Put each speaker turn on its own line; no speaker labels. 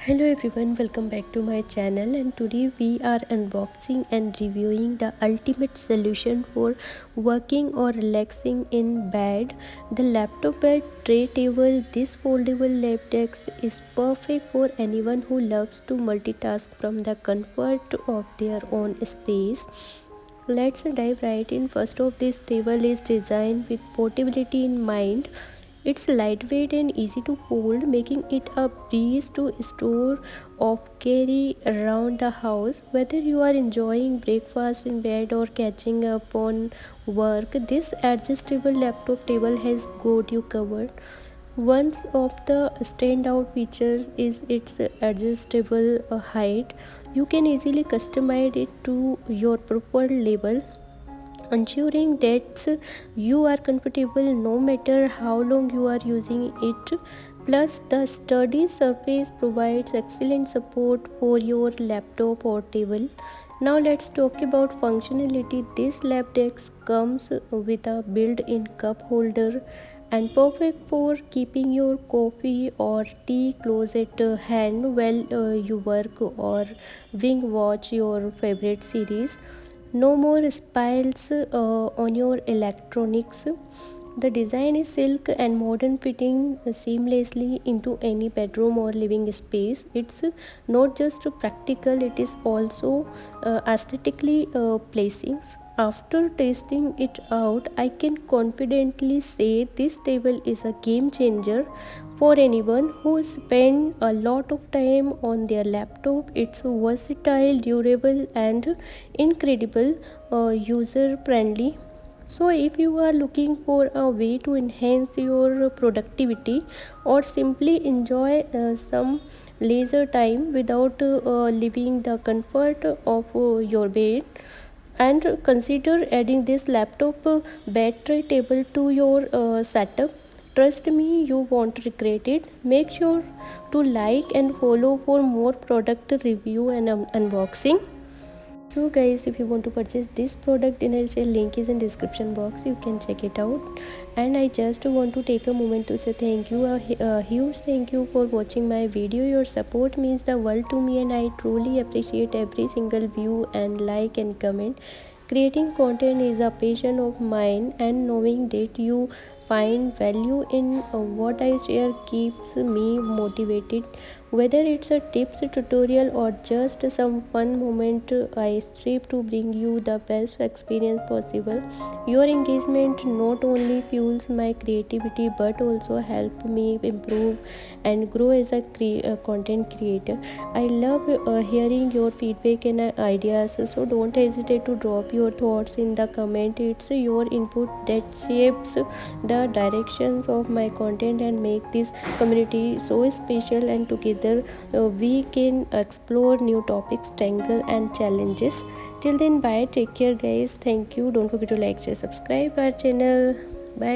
Hello everyone, welcome back to my channel, and today we are unboxing and reviewing the ultimate solution for working or relaxing in bed, the laptop bed tray table. This foldable lap desk is perfect for anyone who loves to multitask from the comfort of their own space. Let's dive right in. First off, this table is designed with portability in mind. It's lightweight and easy to hold, making it a breeze to store or carry around the house. Whether you are enjoying breakfast in bed or catching up on work, this adjustable laptop table has got you covered. One of the standout features is its adjustable height. You can easily customize it to your preferred level, ensuring that you are comfortable no matter how long you are using it. Plus, the sturdy surface provides excellent support for your laptop or table. Now, let's talk about functionality. This lap desk comes with a built in cup holder and perfect for keeping your coffee or tea close at hand while you work or wing watch your favorite series. No more spills on your electronics. The design is silk and modern, fitting seamlessly into any bedroom or living space. It's not just practical, it is also aesthetically pleasing. After testing it out, I can confidently say this table is a game changer for anyone who spends a lot of time on their laptop. It's versatile, durable, and incredible user friendly. So, if you are looking for a way to enhance your productivity or simply enjoy some leisure time without leaving the comfort of your bed, and consider adding this laptop battery table to your setup. Trust me, you won't regret it. Make sure to like and follow for more product review and unboxing. So guys, if you want to purchase this product, then I'll share link is in description box, you can check it out. And I just want to take a moment to say thank you, a huge thank you for watching my video. Your support means the world to me, and I truly appreciate every single view and like and comment. Creating content is a passion of mine, and knowing that you find value in what I share keeps me motivated. Whether it's a tips tutorial or just some fun moment, I strive to bring you the best experience possible. Your engagement not only fuels my creativity but also help me improve and grow as a content creator. I love hearing your feedback and ideas, so don't hesitate to drop your thoughts in the comment. It's your input that shapes the directions of my content and make this community so special, and together we can explore new topics, tangle and challenges. Till then, bye, take care guys, thank you. Don't forget to like, share, subscribe our channel. Bye.